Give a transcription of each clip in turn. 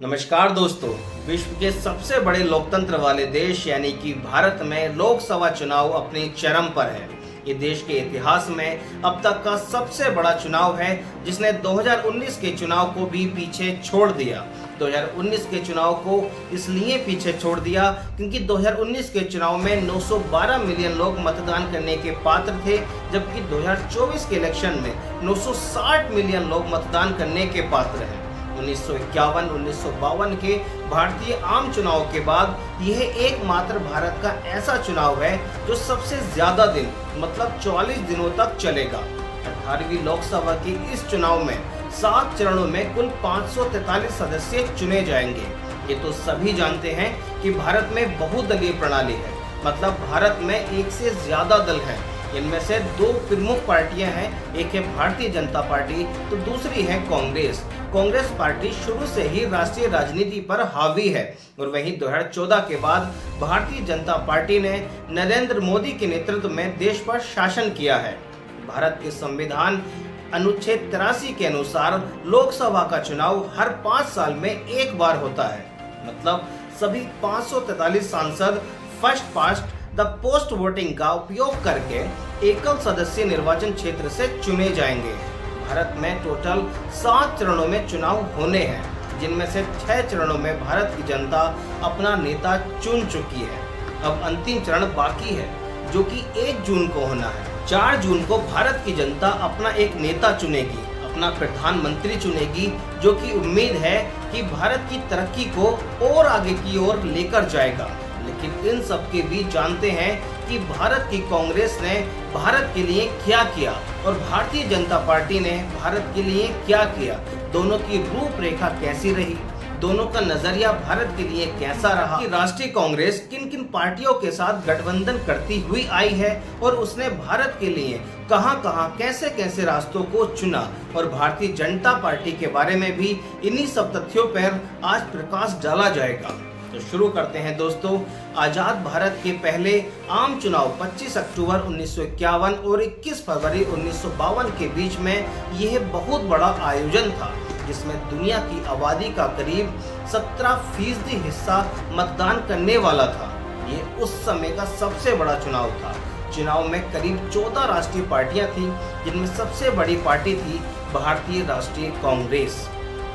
नमस्कार दोस्तों। विश्व के सबसे बड़े लोकतंत्र वाले देश यानी कि भारत में लोकसभा चुनाव अपने चरम पर है। ये देश के इतिहास में अब तक का सबसे बड़ा चुनाव है, जिसने 2019 के चुनाव को भी पीछे छोड़ दिया। 2019 के चुनाव को इसलिए पीछे छोड़ दिया क्योंकि 2019 के चुनाव में 912 मिलियन लोग मतदान करने के पात्र थे, जबकि 2024 के इलेक्शन में 960 मिलियन लोग मतदान करने के पात्र हैं। 1951-1952 के भारतीय आम चुनाव के बाद यह एकमात्र भारत का ऐसा चुनाव है जो सबसे ज्यादा दिन मतलब 44 दिनों तक चलेगा। 18वीं लोकसभा के इस चुनाव में 7 चरणों में कुल 543 सदस्य चुने जाएंगे। ये तो सभी जानते हैं कि भारत में बहुदलीय प्रणाली है, मतलब भारत में एक से ज्यादा दल हैं। इनमें से 2 प्रमुख पार्टियां हैं, एक है भारतीय जनता पार्टी तो दूसरी है कांग्रेस। कांग्रेस पार्टी शुरू से ही राष्ट्रीय राजनीति पर हावी है और वहीं 2014 के बाद भारतीय जनता पार्टी ने नरेंद्र मोदी के नेतृत्व में देश पर शासन किया है। भारत के संविधान अनुच्छेद 83 के अनुसार लोकसभा का चुनाव हर 5 साल में एक बार होता है, मतलब सभी 543 सांसद first past the post voting का उपयोग करके एकल सदस्य निर्वाचन क्षेत्र से चुने जाएंगे। भारत में टोटल 7 चरणों में चुनाव होने हैं, जिनमें से 6 चरणों में भारत की जनता अपना नेता चुन चुकी है। अब अंतिम चरण बाकी है, जो कि 1 जून को होना है। 4 जून को भारत की जनता अपना एक नेता चुनेगी, अपना प्रधानमंत्री चुनेगी, जो कि उम्मीद है कि भारत की तरक्की को और आगे की ओर लेकर जाएगा। लेकिन इन सब के बीच जानते हैं कि भारत की कांग्रेस ने भारत के लिए क्या किया और भारतीय जनता पार्टी ने भारत के लिए क्या किया। दोनों की रूपरेखा कैसी रही, दोनों का नजरिया भारत के लिए कैसा रहा, कि राष्ट्रीय कांग्रेस किन किन पार्टियों के साथ गठबंधन करती हुई आई है और उसने भारत के लिए कहां-कहां कैसे-कैसे रास्तों को चुना। और भारतीय जनता पार्टी के बारे में भी इन्हीं सब तथ्यों पर आज प्रकाश डाला जाएगा। तो शुरू करते हैं दोस्तों। आजाद भारत के पहले आम चुनाव 25 अक्टूबर 1951 और 21 फरवरी 1952 के बीच में यह बहुत बड़ा आयोजन था, जिसमें दुनिया की आबादी का करीब 17% हिस्सा मतदान करने वाला था। ये उस समय का सबसे बड़ा चुनाव था। चुनाव में करीब 14 राष्ट्रीय पार्टियां थीं, जिनमें सबसे बड़ी पार्टी थी भारतीय राष्ट्रीय कांग्रेस।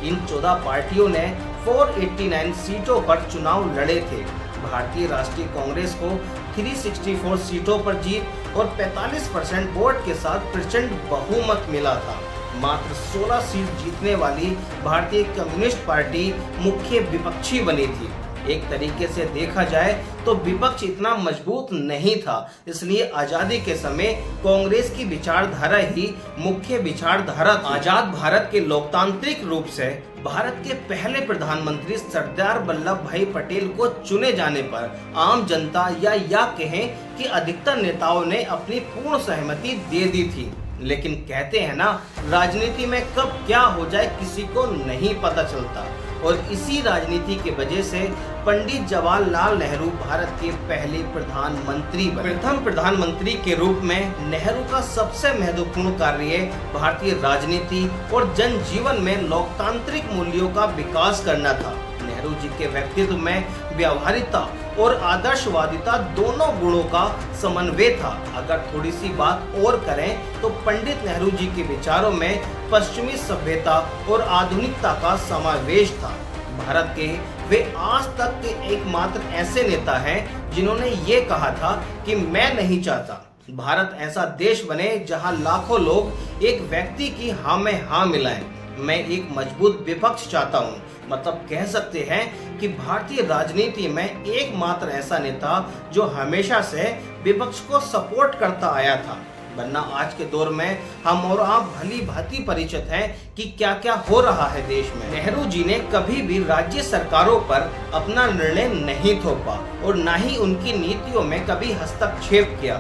इन 14 पार्टियों ने 489 सीटों पर चुनाव लड़े थे। भारतीय राष्ट्रीय कांग्रेस को 364 सीटों पर जीत और 45% वोट के साथ प्रचंड बहुमत मिला था। मात्र 16 सीट जीतने वाली भारतीय कम्युनिस्ट पार्टी मुख्य विपक्षी बनी थी। एक तरीके से देखा जाए तो विपक्ष इतना मजबूत नहीं था, इसलिए आजादी के समय कांग्रेस की विचारधारा ही मुख्य विचारधारा थी। आजाद भारत के लोकतांत्रिक रूप से भारत के पहले प्रधानमंत्री सरदार वल्लभ भाई पटेल को चुने जाने पर आम जनता या कहें कि अधिकतर नेताओं ने अपनी पूर्ण सहमति दे दी थी। लेकिन कहते हैं ना, राजनीति में कब क्या हो जाए किसी को नहीं पता चलता, और इसी राजनीति के वजह से पंडित जवाहरलाल नेहरू भारत के पहले प्रधानमंत्री बने। प्रथम प्रधानमंत्री के रूप में नेहरू का सबसे महत्वपूर्ण कार्य भारतीय राजनीति और जनजीवन में लोकतांत्रिक मूल्यों का विकास करना था। नेहरू जी के व्यक्तित्व में व्यावहारिकता और आदर्शवादिता दोनों गुणों का समन्वय था। अगर थोड़ी सी बात और करें तो पंडित नेहरू जी के विचारों में पश्चिमी सभ्यता और आधुनिकता का समावेश था। भारत के वे आज तक के एकमात्र ऐसे नेता हैं जिन्होंने ये कहा था कि मैं नहीं चाहता भारत ऐसा देश बने जहां लाखों लोग एक व्यक्ति की हाँ में हाँ मिलाएं। मैं एक मजबूत विपक्ष चाहता हूं। मतलब कह सकते हैं कि भारतीय राजनीति में एकमात्र ऐसा नेता जो हमेशा से विपक्ष को सपोर्ट करता आया था। वरना आज के दौर में हम और आप भली भांति परिचित हैं कि क्या क्या हो रहा है देश में। नेहरू जी ने कभी भी राज्य सरकारों पर अपना निर्णय नहीं थोपा और न ही उनकी नीतियों में कभी हस्तक्षेप किया।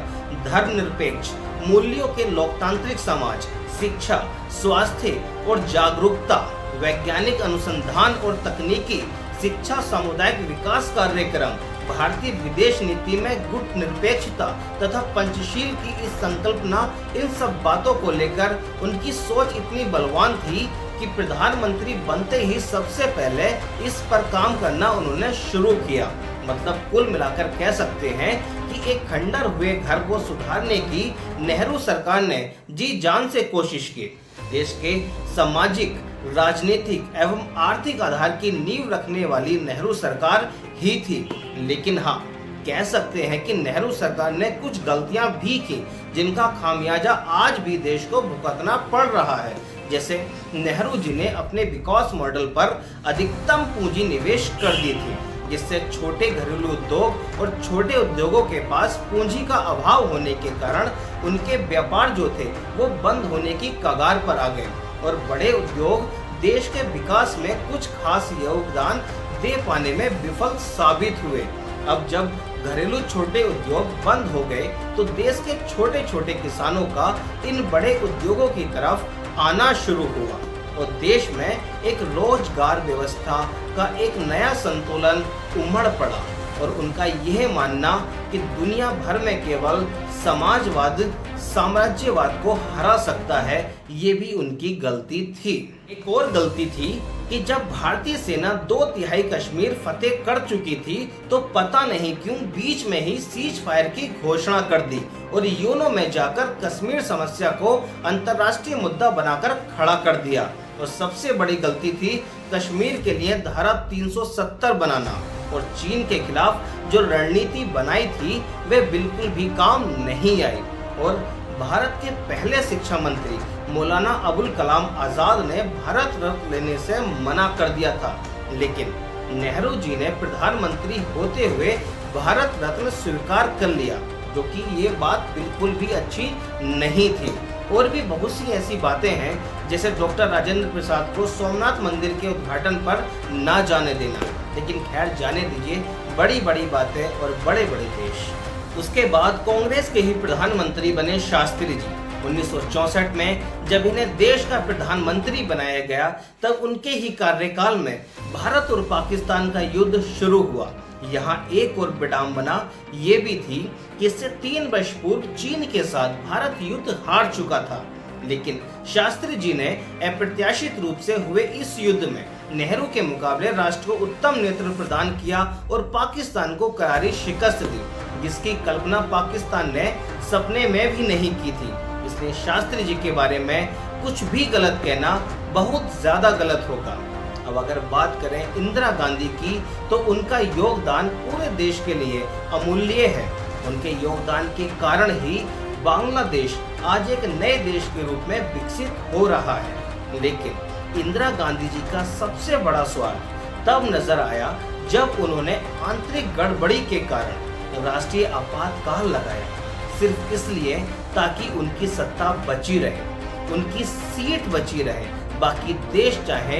धर्मनिरपेक्ष मूल्यों के लोकतांत्रिक समाज, शिक्षा, स्वास्थ्य और जागरूकता, वैज्ञानिक अनुसंधान और तकनीकी शिक्षा, सामुदायिक विकास कार्यक्रम, भारतीय विदेश नीति में गुट निरपेक्षता तथा पंचशील की इस संकल्पना, इन सब बातों को लेकर उनकी सोच इतनी बलवान थी कि प्रधानमंत्री बनते ही सबसे पहले इस पर काम करना उन्होंने शुरू किया। मतलब कुल मिलाकर कह सकते हैं कि एक खंडर हुए घर को सुधारने की नेहरू सरकार ने जी जान से कोशिश की। देश के सामाजिक, राजनीतिक एवं आर्थिक आधार की नींव रखने वाली नेहरू सरकार ही थी। लेकिन हाँ, कह सकते हैं कि नेहरू सरकार ने कुछ गलतियां भी की जिनका खामियाजा आज भी देश को भुगतना पड़ रहा है। जैसे नेहरू जी ने अपने विकास मॉडल पर अधिकतम पूंजी निवेश कर दी थी, जिससे छोटे घरेलू उद्योग और छोटे उद्योगों के पास पूंजी का अभाव होने के कारण उनके व्यापार जो थे वो बंद होने की कगार पर आ गए और बड़े उद्योग देश के विकास में कुछ खास योगदान दे पाने में विफल साबित हुए। अब जब घरेलू छोटे उद्योग बंद हो गए तो देश के छोटे छोटे किसानों का इन बड़े उद्योगों की तरफ आना शुरू हुआ और देश में एक रोजगार व्यवस्था का एक नया संतुलन उमड़ पड़ा। और उनका यह मानना कि दुनिया भर में केवल समाजवाद साम्राज्यवाद को हरा सकता है, ये भी उनकी गलती थी। एक और गलती थी कि जब भारतीय सेना 2/3 कश्मीर फतेह कर चुकी थी तो पता नहीं क्यों बीच में ही सीज फायर की घोषणा कर दी और यूएनओ में जाकर कश्मीर समस्या को अंतर्राष्ट्रीय मुद्दा बनाकर खड़ा कर दिया। और सबसे बड़ी गलती थी कश्मीर के लिए धारा 370 बनाना और चीन के खिलाफ जो रणनीति बनाई थी वे बिल्कुल भी काम नहीं आई। और भारत के पहले शिक्षा मंत्री मौलाना अबुल कलाम आजाद ने भारत रत्न लेने से मना कर दिया था, लेकिन नेहरू जी ने प्रधानमंत्री होते हुए भारत रत्न स्वीकार कर लिया, जो कि ये बात बिल्कुल भी अच्छी नहीं थी। और भी बहुत सी ऐसी बातें हैं, जैसे डॉक्टर राजेंद्र प्रसाद को सोमनाथ मंदिर के उद्घाटन पर ना जाने देना, लेकिन खैर जाने दीजिए, बड़ी बड़ी बातें और बड़े बड़े देश। उसके बाद कांग्रेस के ही प्रधानमंत्री बने शास्त्री जी। 1964 में जब इन्हें देश का प्रधानमंत्री बनाया गया तब उनके ही कार्यकाल में भारत और पाकिस्तान का युद्ध शुरू हुआ। यहाँ एक और विडंबना ये भी थी कि इससे 3 वर्ष पूर्व चीन के साथ भारत युद्ध हार चुका था, लेकिन शास्त्री जी ने अप्रत्याशित रूप से हुए इस युद्ध में नेहरू के मुकाबले राष्ट्र को उत्तम नेतृत्व प्रदान किया और पाकिस्तान को करारी शिकस्त दी, जिसकी कल्पना पाकिस्तान ने सपने में भी नहीं की थी। इसलिए शास्त्री जी के बारे में कुछ भी गलत कहना बहुत ज्यादा गलत होगा। अब अगर बात करें इंदिरा गांधी की, तो उनका योगदान पूरे देश के लिए अमूल्य है। उनके योगदान के कारण ही बांग्लादेश आज एक नए देश के रूप में विकसित हो रहा है। लेकिन इंदिरा गांधी जी का सबसे बड़ा स्वार्थ तब नजर आया जब उन्होंने आंतरिक गड़बड़ी के कारण राष्ट्रीय आपातकाल लगाया, सिर्फ इसलिए ताकि उनकी सत्ता बची रहे, उनकी सीट बची रहे। बाकी देश चाहे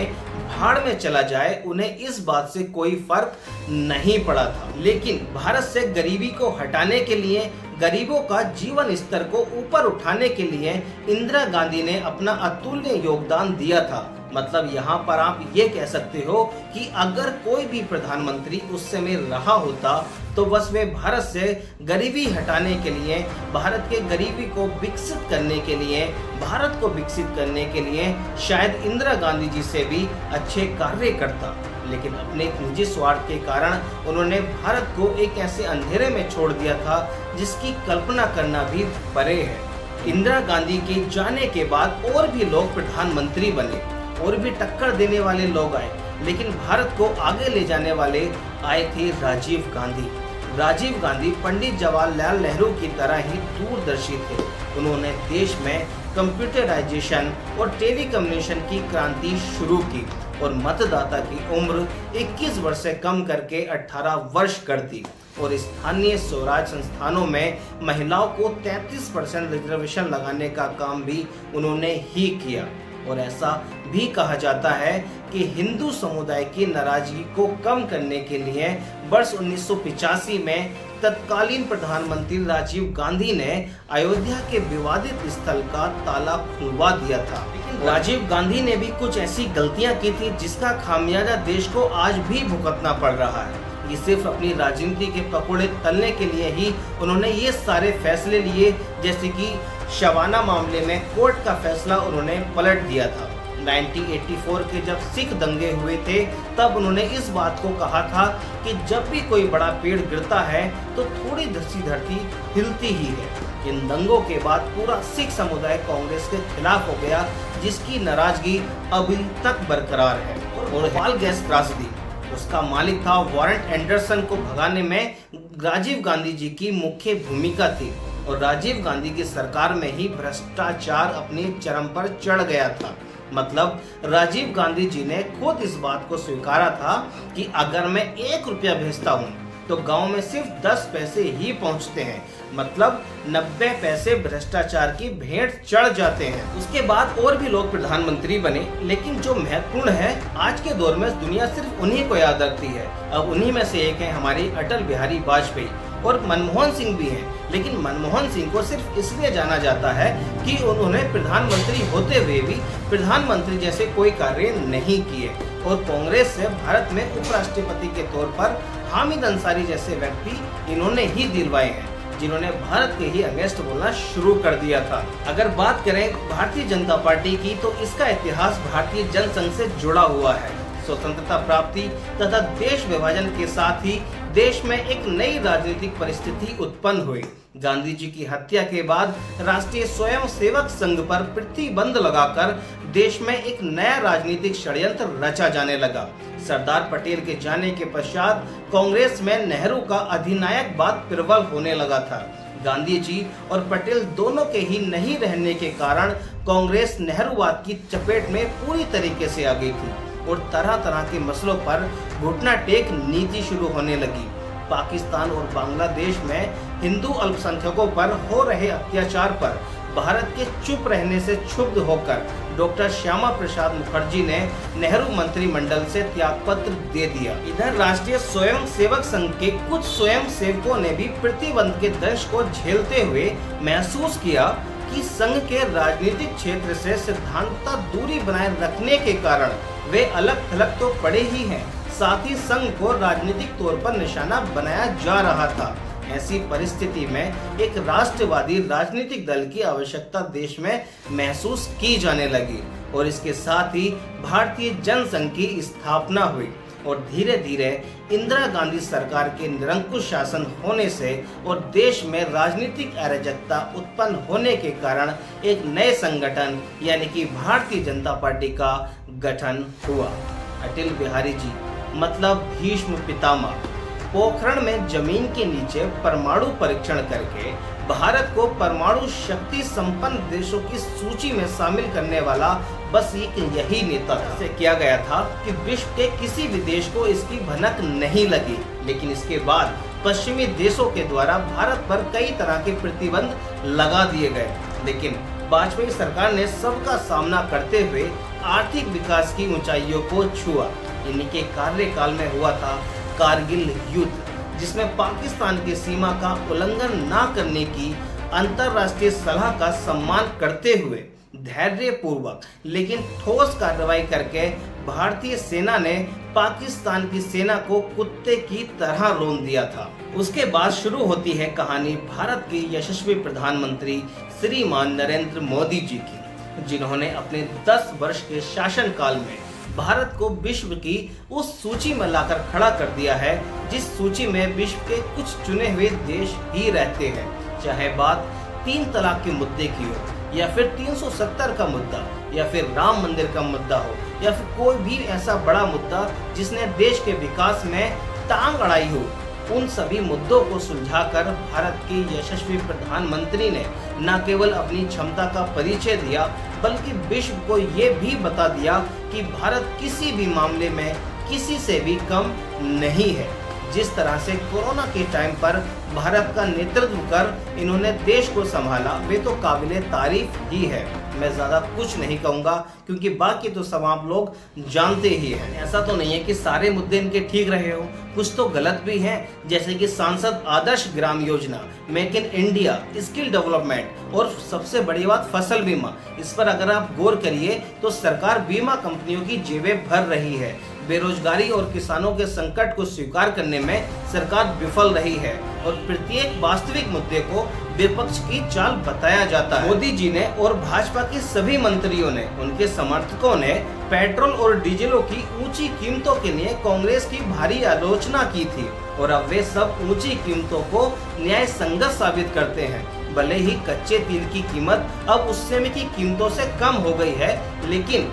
भाड़ में चला जाए, उन्हें इस बात से कोई फर्क नहीं पड़ा था। लेकिन भारत से गरीबी को हटाने के लिए, गरीबों का जीवन स्तर को ऊपर उठाने के लिए इंदिरा गांधी ने अपना अतुल्य योगदान दिया था। मतलब यहाँ पर आप ये कह सकते हो कि अगर कोई भी प्रधानमंत्री उस समय रहा होता तो बस वे भारत से गरीबी हटाने के लिए, भारत के गरीबी को विकसित करने के लिए, भारत को विकसित करने के लिए शायद इंदिरा गांधी जी से भी अच्छे कार्य करता। लेकिन अपने निजी स्वार्थ के कारण उन्होंने भारत को एक ऐसे अंधेरे में छोड़ दिया था जिसकी कल्पना करना भी परे है। इंदिरा गांधी के जाने के बाद और भी लोग प्रधानमंत्री बने और भी टक्कर देने वाले लोग आए, लेकिन भारत को आगे ले जाने वाले आए थे राजीव गांधी। राजीव गांधी पंडित जवाहरलाल नेहरू की तरह ही दूरदर्शी थे। उन्होंने देश में कंप्यूटराइजेशन और टेलीकम्युनिकेशन की क्रांति शुरू की और मतदाता की उम्र 21 वर्ष से कम करके 18 वर्ष कर दी और स्थानीय स्वराज संस्थानों में महिलाओं को 33% रिजर्वेशन लगाने का काम भी उन्होंने ही किया। और ऐसा भी कहा जाता है कि हिंदू समुदाय की नाराजगी को कम करने के लिए वर्ष 1985 में तत्कालीन प्रधानमंत्री राजीव गांधी ने अयोध्या के विवादित स्थल का ताला खुलवा दिया था। लेकिन राजीव गांधी ने भी कुछ ऐसी गलतियां की थी जिसका खामियाजा देश को आज भी भुगतना पड़ रहा है। ये सिर्फ अपनी राजनीति के पकौड़े तलने के लिए ही उन्होंने ये सारे फैसले लिए, जैसे कि शबाना मामले में कोर्ट का फैसला उन्होंने पलट दिया था। 1984 के जब सिख दंगे हुए थे तब उन्होंने इस बात को कहा था कि जब भी कोई बड़ा पेड़ गिरता है तो थोड़ी सी धरती हिलती ही है। इन दंगों के बाद पूरा सिख समुदाय कांग्रेस के खिलाफ हो गया, जिसकी नाराजगी अभी तक बरकरार है। और भोपाल गैस त्रासदी, उसका मालिक था वारंट एंडरसन को भगाने में राजीव गांधी जी की मुख्य भूमिका थी और राजीव गांधी की सरकार में ही भ्रष्टाचार अपनी चरम पर चढ़ गया था। मतलब राजीव गांधी जी ने खुद इस बात को स्वीकारा था कि अगर मैं 1 रुपया भेजता हूँ तो गांव में सिर्फ 10 पैसे ही पहुंचते हैं, मतलब 90 पैसे भ्रष्टाचार की भेंट चढ़ जाते हैं। उसके बाद और भी लोग प्रधानमंत्री बने, लेकिन जो महत्वपूर्ण है आज के दौर में दुनिया सिर्फ उन्हीं को याद रखती है। अब उन्हीं में से एक है हमारे अटल बिहारी वाजपेयी और मनमोहन सिंह भी हैं, लेकिन मनमोहन सिंह को सिर्फ इसलिए जाना जाता है कि उन्होंने प्रधानमंत्री होते हुए भी प्रधानमंत्री जैसे कोई कार्य नहीं किए और कांग्रेस से भारत में उपराष्ट्रपति के तौर पर हामिद अंसारी जैसे व्यक्ति इन्होंने ही दिलवाए हैं, जिन्होंने भारत के ही अगेंस्ट बोलना शुरू कर दिया था। अगर बात करें भारतीय जनता पार्टी की तो इसका इतिहास भारतीय जनसंघ से जुड़ा हुआ है। स्वतंत्रता प्राप्ति तथा देश विभाजन के साथ ही देश में एक नई राजनीतिक परिस्थिति उत्पन्न हुई। गांधी जी की हत्या के बाद राष्ट्रीय स्वयंसेवक संघ पर प्रतिबंध लगाकर देश में एक नया राजनीतिक षड्यंत्र रचा जाने लगा। सरदार पटेल के जाने के पश्चात कांग्रेस में नेहरू का अधिनायकवाद प्रबल होने लगा था। गांधी जी और पटेल दोनों के ही नहीं रहने के कारण कांग्रेस नेहरूवाद की चपेट में पूरी तरीके से आ गई थी और तरह तरह के मसलों पर घुटना टेक नीति शुरू होने लगी। पाकिस्तान और बांग्लादेश में हिंदू अल्पसंख्यकों पर हो रहे अत्याचार पर भारत के चुप रहने से क्षुब्ध होकर डॉक्टर श्यामा प्रसाद मुखर्जी ने नेहरू मंत्रिमंडल से त्यागपत्र दे दिया। इधर राष्ट्रीय स्वयंसेवक संघ के कुछ स्वयंसेवकों ने भी प्रतिबंध के दंश को झेलते हुए महसूस किया कि संघ के राजनीतिक क्षेत्र से सिद्धांततः दूरी बनाए रखने के कारण वे अलग थलग तो पड़े ही हैं, साथ ही संघ को राजनीतिक तौर पर निशाना बनाया जा रहा था। ऐसी परिस्थिति में एक राष्ट्रवादी राजनीतिक दल की आवश्यकता देश में महसूस की जाने लगी और इसके साथ ही भारतीय जनसंघ की स्थापना हुई और धीरे धीरे इंदिरा गांधी सरकार के निरंकुश शासन होने से और देश में राजनीतिक अराजकता उत्पन्न होने के कारण एक नए संगठन यानी कि भारतीय जनता पार्टी का गठन हुआ। अटल बिहारी जी मतलब भीष्म पितामह पोखरण में जमीन के नीचे परमाणु परीक्षण करके भारत को परमाणु शक्ति संपन्न देशों की सूची में शामिल करने वाला बस एक यही नेता था। से किया गया था कि विश्व के किसी भी देश को इसकी भनक नहीं लगी, लेकिन इसके बाद पश्चिमी देशों के द्वारा भारत पर कई तरह के प्रतिबंध लगा दिए गए, लेकिन वाजपेयी सरकार ने सबका सामना करते हुए आर्थिक विकास की ऊंचाइयों को छुआ। इन्हीं के कार्यकाल में हुआ था कारगिल युद्ध, जिसमें पाकिस्तान की सीमा का उल्लंघन न करने की अंतर्राष्ट्रीय सलाह का सम्मान करते हुए धैर्य पूर्वक लेकिन ठोस कार्रवाई करके भारतीय सेना ने पाकिस्तान की सेना को कुत्ते की तरह रौंद दिया था। उसके बाद शुरू होती है कहानी भारत के यशस्वी प्रधानमंत्री श्रीमान नरेंद्र मोदी जी की, जिन्होंने अपने 10 वर्ष के शासनकाल में भारत को विश्व की उस सूची में लाकर खड़ा कर दिया है जिस सूची में विश्व के कुछ चुने हुए देश ही रहते हैं। चाहे बात 3 तलाक के मुद्दे की हो या फिर 370 का मुद्दा या फिर राम मंदिर का मुद्दा हो या फिर कोई भी ऐसा बड़ा मुद्दा जिसने देश के विकास में टांग अड़ाई हो, उन सभी मुद्दों को सुलझाकर भारत के यशस्वी प्रधानमंत्री ने न केवल अपनी क्षमता का परिचय दिया बल्कि विश्व को ये भी बता दिया कि भारत किसी भी मामले में किसी से भी कम नहीं है। जिस तरह से कोरोना के टाइम पर भारत का नेतृत्व कर इन्होंने देश को संभाला वे तो काबिले तारीफ ही है। मैं ज्यादा कुछ नहीं कहूँगा क्योंकि बाकी तो सब आप लोग जानते ही हैं। ऐसा तो नहीं है कि सारे मुद्दे इनके ठीक रहे हो, कुछ तो गलत भी हैं, जैसे कि सांसद Adarsh Gram Yojana, make in India, skill development और सबसे बड़ी बात फसल बीमा। इस पर अगर आप गौर करिए तो सरकार बीमा कंपनियों की जेबें भर रही है। बेरोजगारी और किसानों के संकट को स्वीकार करने में सरकार विफल रही है और प्रत्येक वास्तविक मुद्दे को विपक्ष की चाल बताया जाता है। मोदी जी ने और भाजपा के सभी मंत्रियों ने, उनके समर्थकों ने पेट्रोल और डीजलों की ऊंची कीमतों के लिए कांग्रेस की भारी आलोचना की थी और अब वे सब ऊंची कीमतों को न्याय संगत साबित करते हैं। भले ही कच्चे तेल की कीमत अब उस समय की कीमतों से कम हो गई है, लेकिन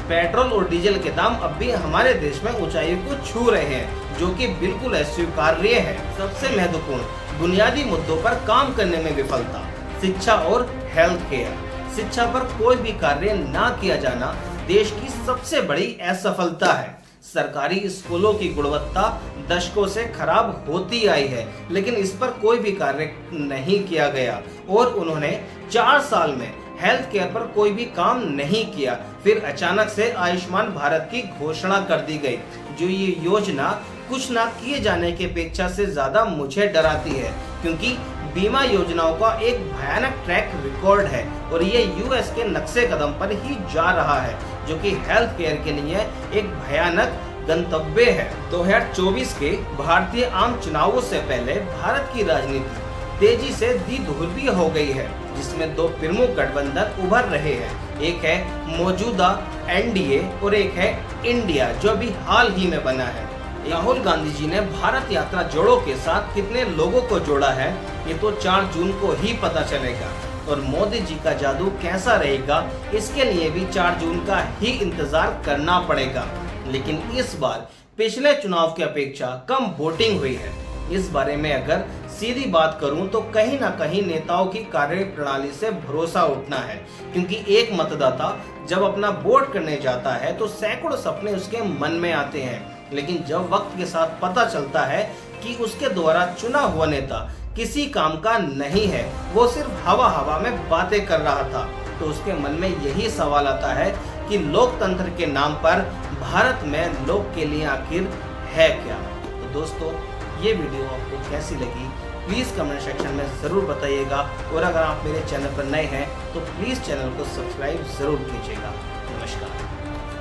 पेट्रोल और डीजल के दाम अब भी हमारे देश में ऊंचाई को छू रहे हैं, जो कि बिल्कुल अस्वीकार्य है। सबसे महत्वपूर्ण बुनियादी मुद्दों पर काम करने में विफलता, शिक्षा और हेल्थ केयर। शिक्षा पर कोई भी कार्य न किया जाना देश की सबसे बड़ी असफलता है। सरकारी स्कूलों की गुणवत्ता दशकों से खराब होती आई है, लेकिन इस पर कोई भी कार्य नहीं किया गया और उन्होंने 4 साल में हेल्थ केयर पर कोई भी काम नहीं किया। फिर अचानक से आयुष्मान भारत की घोषणा कर दी गई, जो ये योजना कुछ ना किए जाने की अपेक्षा से ज्यादा मुझे डराती है, क्योंकि बीमा योजनाओं का एक भयानक ट्रैक रिकॉर्ड है और ये यूएस के नक्शे कदम पर ही जा रहा है, जो कि हेल्थ केयर के लिए एक भयानक गंतव्य है। 2024 के भारतीय आम चुनावों से पहले भारत की राजनीति तेजी से दी-धुरदी हो गई है, जिसमें 2 प्रमुख गठबंधन उभर रहे हैं। एक है मौजूदा एनडीए और एक है इंडिया, जो अभी हाल ही में बना है। राहुल गांधी जी ने भारत यात्रा जोड़ो के साथ कितने लोगों को जोड़ा है, ये तो 4 जून को ही पता चलेगा और मोदी जी का जादू कैसा रहेगा, इसके लिए भी 4 जून का ही इंतजार करना पड़ेगा। लेकिन इस बार पिछले चुनाव की अपेक्षा कम वोटिंग हुई है। इस बारे में अगर सीधी बात करूं तो कहीं ना कहीं नेताओं की कार्य प्रणाली से भरोसा उठना है, क्योंकि एक मतदाता जब अपना वोट करने जाता है तो सैकड़ों सपने उसके मन में आते हैं, लेकिन जब वक्त के साथ पता चलता है कि उसके द्वारा चुना हुआ नेता किसी काम का नहीं है, वो सिर्फ हवा में बातें कर रहा था, तो उसके मन में यही सवाल आता है कि लोकतंत्र के नाम पर भारत में लोग के लिए आखिर है क्या। तो दोस्तों, ये वीडियो आपको कैसी लगी प्लीज़ कमेंट सेक्शन में ज़रूर बताइएगा और अगर आप मेरे चैनल पर नए हैं तो प्लीज़ चैनल को सब्सक्राइब ज़रूर कीजिएगा। नमस्कार।